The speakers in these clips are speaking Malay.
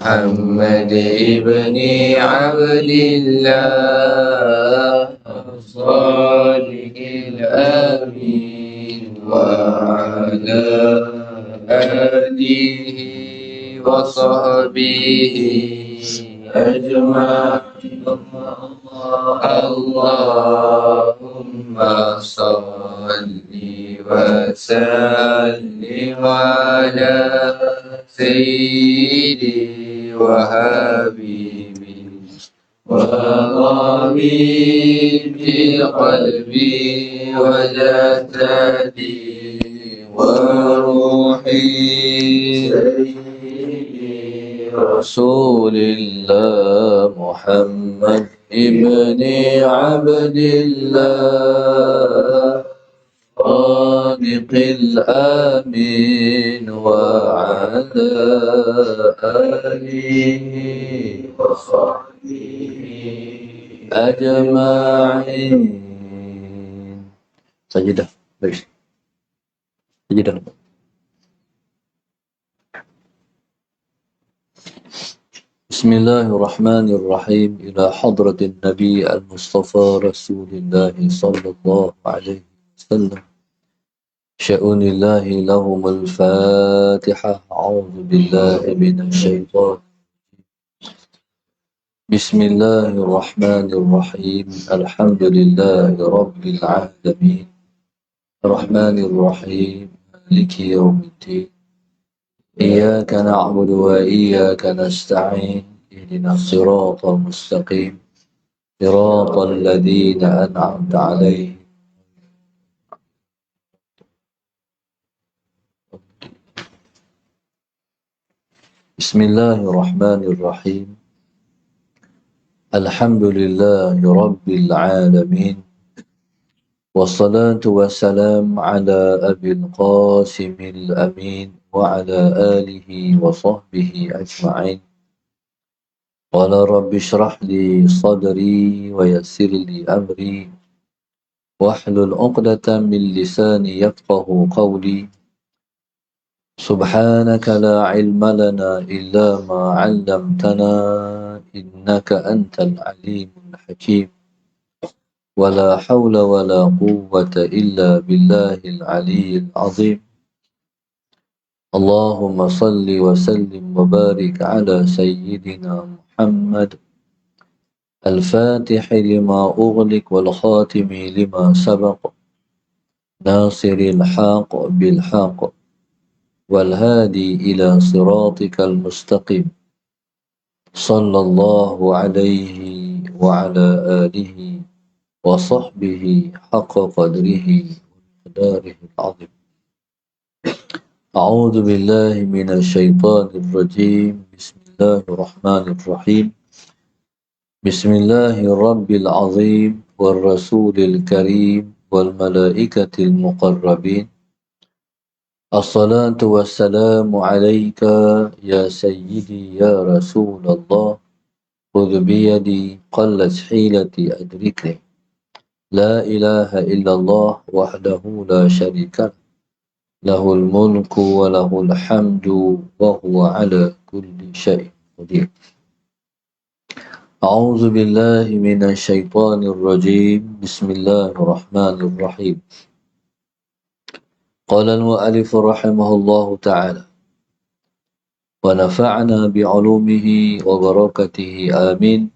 محمد ابن عبد الله الصادق الأمين وعلى آله وصحبه أجمعين اللهم صل وسلم على سيدي وحبيبي وطبيبي قلبي وجسدي وروحي سيدي رسول الله محمد ابن عبد الله صادق الأمين وعلى آله وصحبه أجمعين. Sajadah, baik. Sajadah. Bismillahirrahmanirrahim. Ila hadratin Nabi al-Mustafa Rasulullah sallallahu alaihi wasallam. Sya'unillahi lahumul fatihah. A'udzu billahi minasy syaithan. Bismillahirrahmanirrahim. Alhamdulillahi rabbil alamin. Arrahmanirrahim. Maliki yaumiddin. Iyyaka na'budu wa iyyaka nasta'in. Ihdinas siratal mustaqim. Siratal ladzina an'amta 'alaihim. Bismillahirrahmanirrahim. Alhamdulillahi rabbil alamin. Wassalatu wassalam ala abil qasimil amin wa ala alihi wa sahbihi ajma'in. Qala rabbi shrah li sadri wa yassir li amri wahlul 'uqdatam min lisani yafqahu qawli. Subhanaka la ilma lana illa ma 'allamtana innaka antal alimul hakim. ولا حول ولا قوة إلا بالله العلي العظيم. اللهم صل وسلم وبارك على سيدنا محمد الفاتح لما أغلق والخاتم لما سبق ناصر الحق بالحق والهادي إلى صراطك المستقيم صلى الله عليه وعلى آله وصحبه حق قدره ومقداره العظيم. أعوذ بالله من الشيطان الرجيم. بسم الله الرحمن الرحيم. بسم الله الرب العظيم والرسول الكريم والملائكة المقربين. الصلاة والسلام عليك يا سيدي يا رسول الله. خذ بيدي قلت حيلتي أدركني. لا إله إلا الله وحده لا شريك له. له الملك وله الحمد وهو على كل شيء قدير. أعوذ بالله من الشيطان الرجيم. بسم الله الرحمن الرحيم. قال المؤلف رحمه الله تعالى ونفعنا بعلومه وبركته آمين.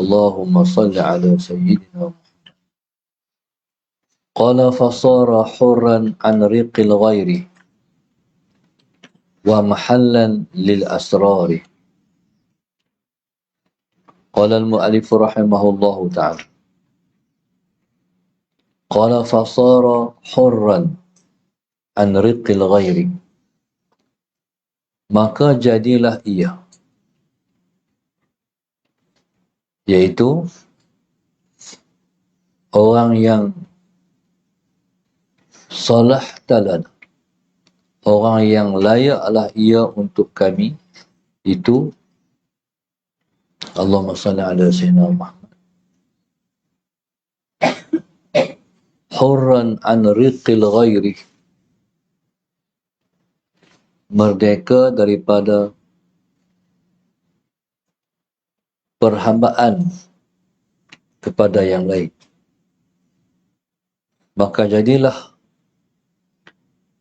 اللهم صل على سيدنا محمد. قال فصار حرا عن رق الغير ومحلا للأسرار. قال المؤلف رحمه الله تعالى قال فصار حرا عن رق الغير. Maka jadilah ia, yaitu orang yang salah talan, orang yang layaklah ia untuk kami, itu Allahumma salli ala sayyidina Muhammad. Hurran an riqil ghairi, merdeka daripada perhambaan kepada yang lain, maka jadilah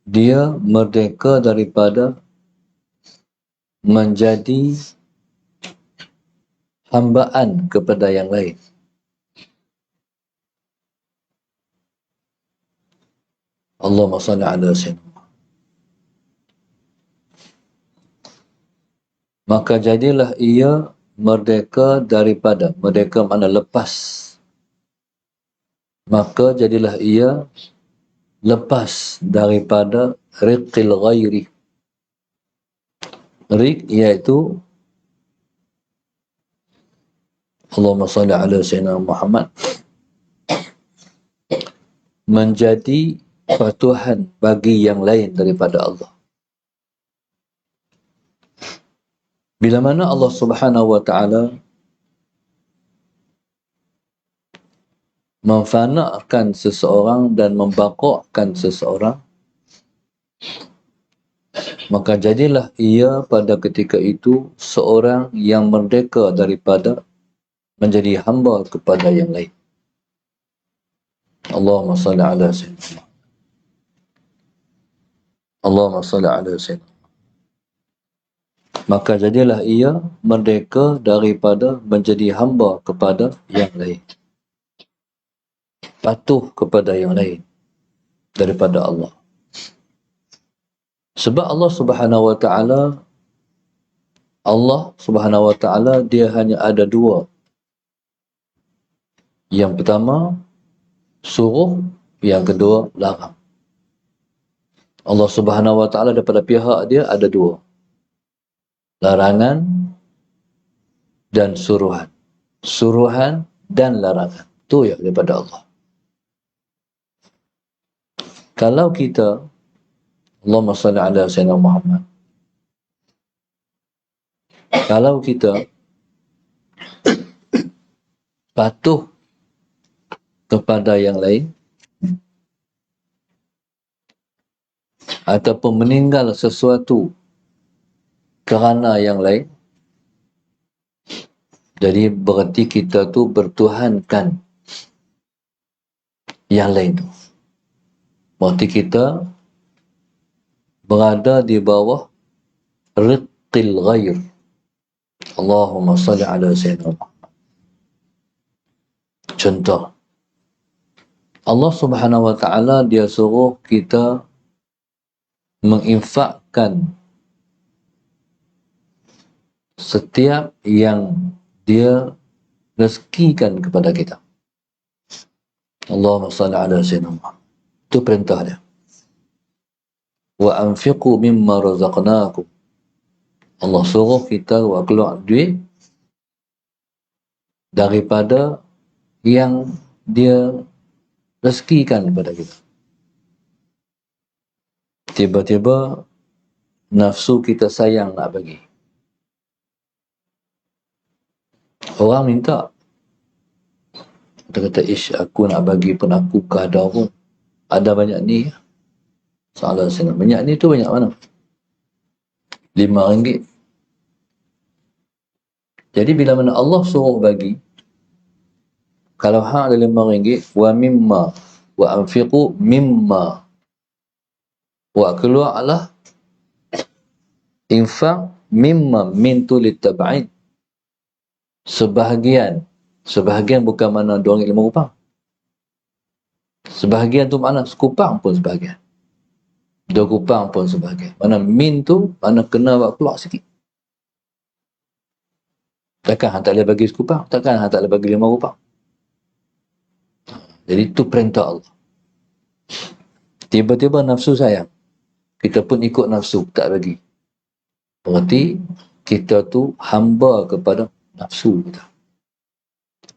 dia merdeka daripada menjadi hambaan kepada yang lain. Allahumma salli ala sayyidina. Maka jadilah ia merdeka daripada, merdeka makna lepas. Maka jadilah ia lepas daripada riqil ghairi. Riq iaitu, Allahumma salli ala sayyidina Muhammad, menjadi patuhan bagi yang lain daripada Allah. Bila mana Allah Subhanahu wa ta'ala memfanakan seseorang dan membaqakan seseorang, maka jadilah ia pada ketika itu seorang yang merdeka daripada menjadi hamba kepada yang lain. Allahumma salli ala sayyidina. Allahumma salli ala sayyidina. Maka jadilah ia merdeka daripada menjadi hamba kepada yang lain, patuh kepada yang lain daripada Allah. Sebab Allah Subhanahu wa ta'ala dia hanya ada dua. Yang pertama suruh, yang kedua larang. Allah Subhanahu wa ta'ala daripada pihak dia ada dua, larangan dan suruhan. Suruhan dan larangan. Itu ya daripada Allah. Kalau kita, Allahumma salli ala sayyidina Muhammad, kalau kita patuh kepada yang lain ataupun meninggal sesuatu kerana yang lain, jadi berarti kita tu bertuhankan yang lain tu. Berarti kita berada di bawah riqil ghair. Allahumma salli ala sayyidina Muhammad. Contoh, Allah Subhanahu wa ta'ala dia suruh kita menginfakkan setiap yang dia rezekikan kepada kita. Allahumma salli ala sayyidina Muhammad. Itu perintah dia. Wa anfiqu mimma razaqnakum. Allah suruh kita keluar duit daripada yang dia rezekikan kepada kita. Tiba-tiba nafsu kita sayang nak bagi. Orang minta, kita kata, ish, aku nak bagi pun aku kadar pun ada banyak ni. Salah senang. Banyak ni tu banyak mana? RM5. Jadi bila mana Allah suruh bagi, kalau hak ada RM5, wa mimma, wa anfiqu mimma, wa keluarlah infak mimma, min tu litab'id, sebahagian bukan mana RM2.50. Sebahagian tu mana sekupang pun sebahagian, 2 kupang pun sebahagian. Mana min tu mana kena buat keluar sikit. Takkan hang tak boleh bagi sekupang, takkan hang tak boleh bagi 5 kupang. Jadi itu perintah Allah. Tiba-tiba nafsu sayang, kita pun ikut nafsu tak bagi. Berarti kita tu hamba kepada nafsu kita.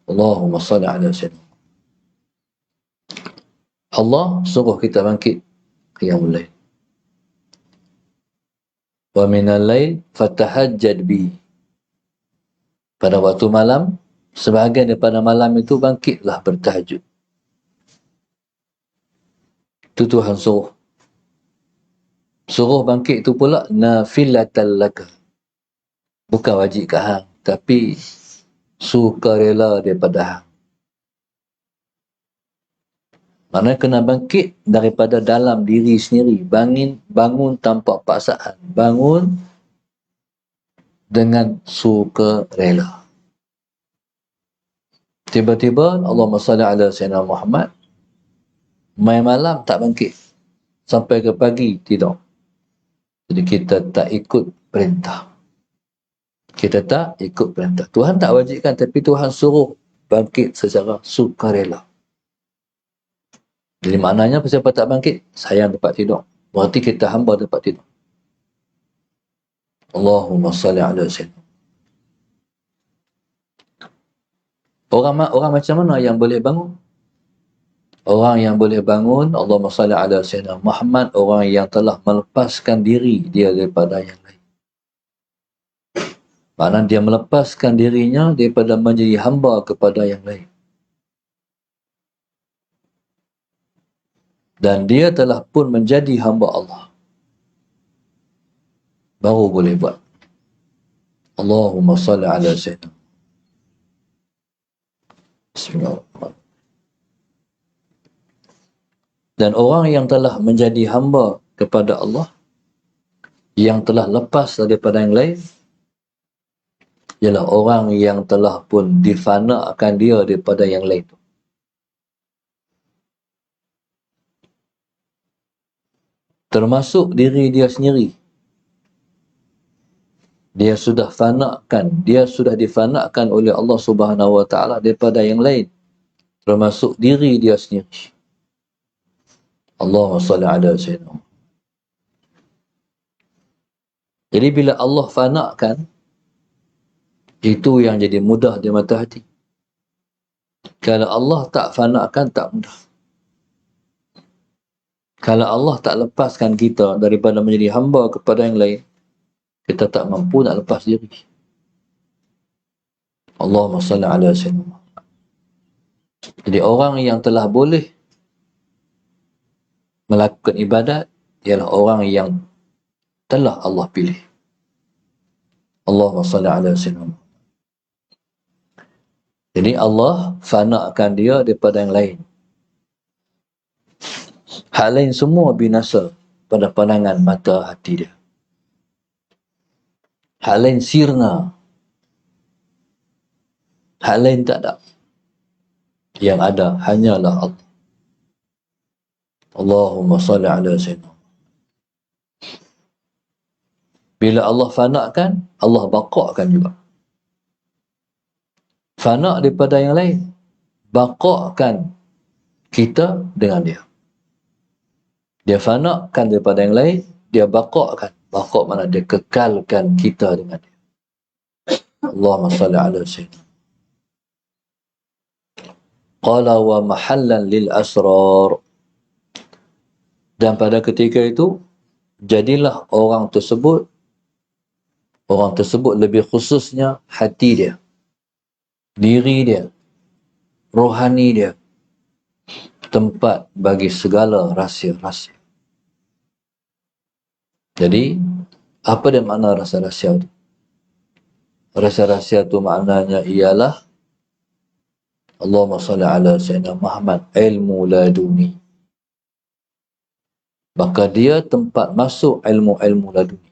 Allahumma salli ala sayyidina. Allah suruh kita bangkit qiyamul lail. Wa minal lail fatahajjad bi. Pada waktu malam, sebahagian daripada malam itu bangkitlah bertahajud. Itu Tuhan suruh. Suruh bangkit itu pula nafilatan laka. Bukan wajib ke hang, tapi sukarela daripada hang. Maknanya kena bangkit daripada dalam diri sendiri. Bangun tanpa paksaan. Bangun dengan sukarela. Tiba-tiba Allahumma salli ala Sayyidina Muhammad, main malam tak bangkit. Sampai ke pagi, tidak. Jadi kita tak ikut perintah. Kita tak ikut perintah. Tuhan tak wajibkan, tapi Tuhan suruh bangkit secara sukarela. Jadi maknanya siapa tak bangkit, sayang tempat tidur. Berarti kita hamba tempat tidur. Allahumma salli ala Sayyidina. Orang macam mana yang boleh bangun? Orang yang boleh bangun, Allahumma salli ala Sayyidina Muhammad, orang yang telah melepaskan diri dia daripada yang lain. Maknanya dia melepaskan dirinya daripada menjadi hamba kepada yang lain. Dan dia telah pun menjadi hamba Allah. Baru boleh buat. Allahumma salli ala Sayyidina. Bismillahirrahmanirrahim. Dan orang yang telah menjadi hamba kepada Allah, yang telah lepas daripada yang lain, ialah orang yang telah pun difanakan dia daripada yang lain. Termasuk diri dia sendiri. Dia sudah fanakan, dia sudah difanakan oleh Allah Subhanahu Wa Taala daripada yang lain. Termasuk diri dia sendiri. Allahumma salli ala Sayyidina. Jadi bila Allah fanakan, itu yang jadi mudah di mata hati. Kalau Allah tak fanakan, tak mudah. Kalau Allah tak lepaskan kita daripada menjadi hamba kepada yang lain, kita tak mampu nak lepas diri. Allahumma salli ala Sayyidina. Jadi orang yang telah boleh melakukan ibadat ialah orang yang telah Allah pilih. Allahumma salli ala Sayyidina. Jadi Allah fanakan dia daripada yang lain. Hal lain semua binasa pada pandangan mata hati dia. Hal lain sirna. Hal lain tak ada. Yang ada hanyalah Allah. Allahumma salli ala Sayyidina. Bila Allah fanakan, Allah baqakan juga. Fana daripada yang lain, baqakan kita dengan dia. Dia fanakan daripada yang lain, dia baqakan. Baqa' mana dia kekalkan kita dengan dia. Allahumma salli ala Sayyidina. Qala wa mahallan lil asrar. Dan pada ketika itu, jadilah orang tersebut lebih khususnya hati dia, diri dia, rohani dia, tempat bagi segala rahsia-rahsia. Jadi, apa dia makna rahsia-rahsia itu? Rahsia-rahsia itu maknanya ialah Allahumma salli ala Sayyidina Muhammad, ilmu laduni. Maka dia tempat masuk ilmu-ilmu laduni.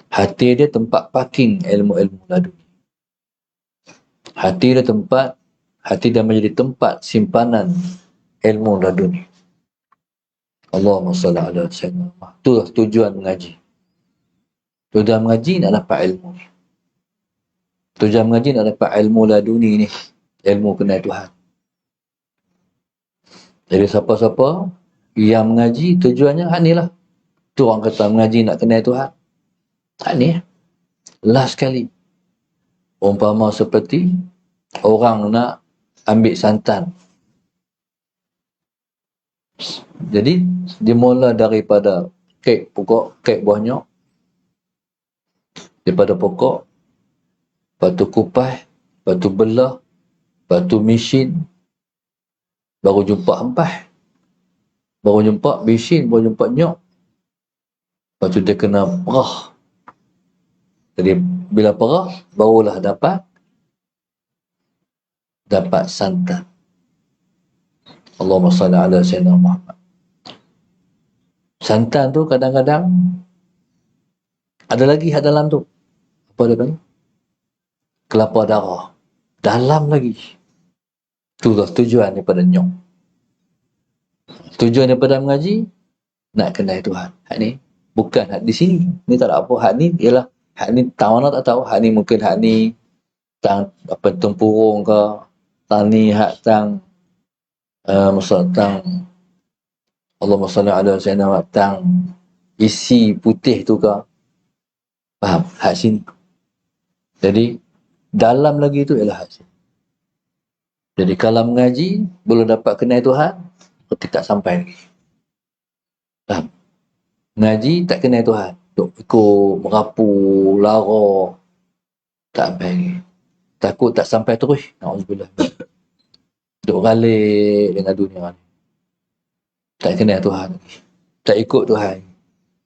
Hati dia tempat parking ilmu-ilmu laduni. Hati dia menjadi tempat simpanan ilmu laduni. Allahumma salli ala Sayyidina Muhammad. Itulah tujuan mengaji. Tujuan mengaji nak dapat ilmu. Tujuan mengaji nak dapat ilmu laduni ni. Ilmu kenal Tuhan. Jadi siapa-siapa yang mengaji, tujuannya hak ni lah. Tu orang kata mengaji nak kenal Tuhan. Hak ni. Last sekali. Umpama seperti orang nak ambil santan. Jadi, dimula daripada kek pokok, kek buah nyok. Daripada pokok, lepas tu kupas, lepas tu belah, lepas tu mesin, baru jumpa empas. Baru jumpa mesin, baru jumpa nyok. Lepas tu dia kena perah. Jadi, bila perah, barulah dapat dapat santan. Allahumma salli ala Sayyidina Muhammad. Santan tu kadang-kadang ada lagi kat dalam tu. Apa dia panggil? Kelapa darah. Dalam lagi. Itulah tujuan daripada nyok. Tujuan daripada mengaji, nak kenal Tuhan. Hak ni bukan hak di sini. Ni tak ada apa. Hak ni ialah, hak ni tahu mana tak tahu. Hak ni mungkin hak ni tang apa tempurung ke, tang ni hak tang maksud tang Allahumma salli ala sayyidina wa tang isi putih tu ke. Faham? Hak sini. Jadi dalam lagi tu ialah hak sini. Jadi kalau mengaji belum dapat kenal Tuhan, berarti tak sampai lagi. Faham? Mengaji tak kenal Tuhan, duk ikut merapu lara, tak sampai lagi. Takut tak sampai terus. Na'udzubillah. Duk galik dengan dunia ni. Tak kenal Tuhan lagi. Tak ikut Tuhan.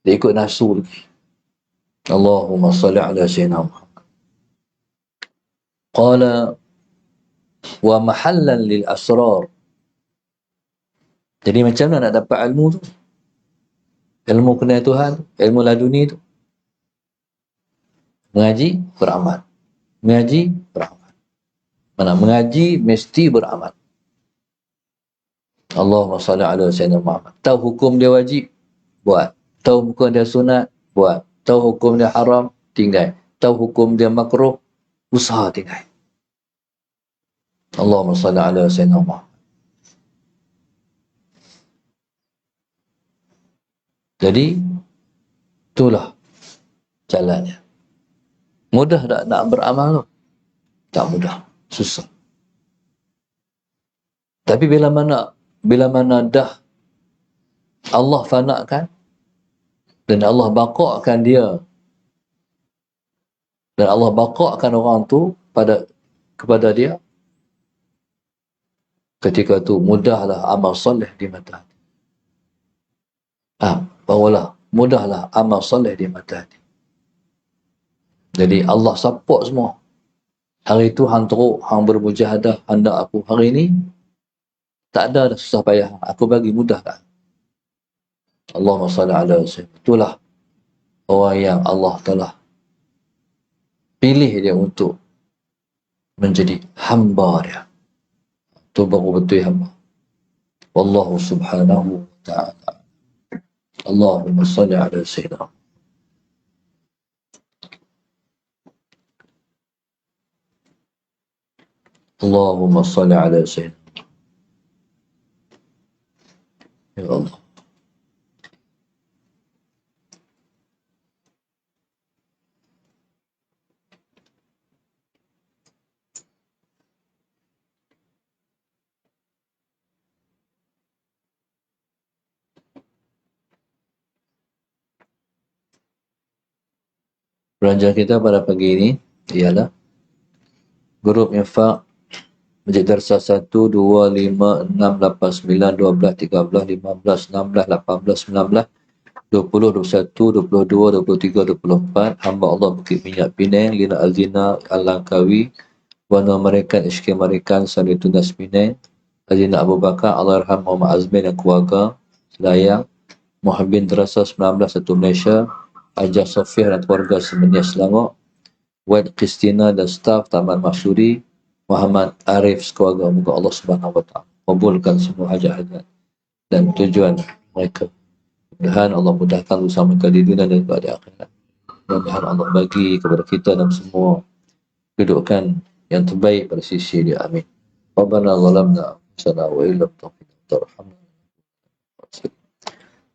Tak ikut nafsu lagi. Allahumma salli ala sayyidina Muhammad. Qala wa mahallan lil asrar. Jadi macam mana nak dapat ilmu tu? Ilmu kenal Tuhan, ilmu laduni tu. Mengaji, beramal. Mengaji, beramal. Mana mengaji, mesti beramal. Allahumma salli ala sayyidina Muhammad. Tahu hukum dia wajib, buat. Tahu hukum dia sunat, buat. Tahu hukum dia haram, tinggal. Tahu hukum dia makruh, usaha tinggal. Allahumma salli ala sayyidina Muhammad. Jadi, itulah jalannya. Mudah tak nak beramal tu? Tak mudah. Susah. Tapi bila mana dah Allah fanakan dan Allah baqakan dia dan Allah baqakan orang tu kepada dia, ketika tu mudahlah amal soleh di mata hati. Barulah mudahlah amal soleh di mata hati. Jadi Allah support semua. Hari tu hang teruk, hang bermujahadah, hendak aku hari ni tak ada dah susah payah. Aku bagi mudah tak. Allahumma salli ala sayyidina. Itulah orang yang Allah telah pilih dia untuk menjadi hamba dia. Itu baru betul hamba. Wallahu subhanahu wa ta'ala. Allahumma salli ala sayyidina. Allahumma salli ala sayyidina. Ya Allah. Pelajaran kita pada pagi ini ialah grup infak Masjid Darsa 1, 2, 5, 6, 8, 9, 12, 13, 15, 16, 18, 19, 20, 21, 22, 23, 24. Hamba Allah Bukit Minyak Penang, Lina Azina Al-Langkawi, Wana Amerikan, HK Amerikan, Salitunas Penang, Azina Abu Bakar, Allahyarham Muhammad Azmin dan keluarga, Selayang, Muhammad Darsa 19, Satu Malaysia, Hajar Sofia dan keluarga Semenia Selangor, Wad Kristina dan staf Taman Mahsuri, Muhammad Arif sekeluarga. Moga Allah Subhanahu wa taala kabulkan semua hajat-hajat dan tujuan mereka. Mudah-mudahan Allah mudahkan usaha mereka di dunia dan di akhirat. Mudah-mudahan Allah bagi kepada kita dan semua kedudukan yang terbaik pada sisi dia. Amin. Rabbana zalamna anfusana wa illam taghfir tarhamna.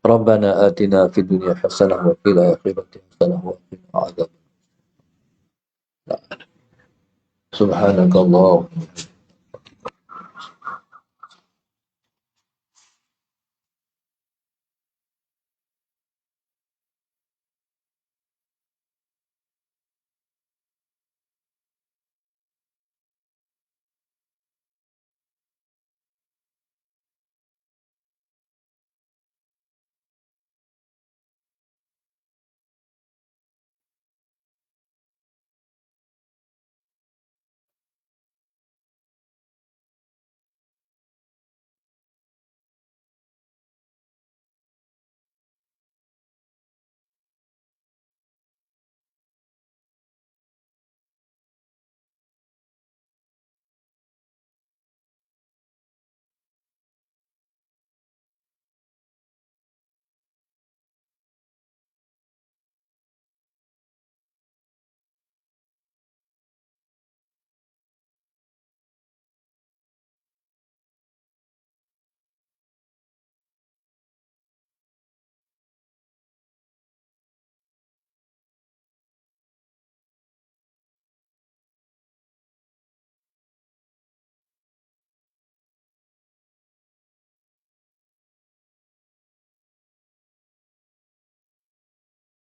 Rabbana atina fid dunya hasanah wa fil akhirati hasanah wa qina adzabannar. Subhanakallahumma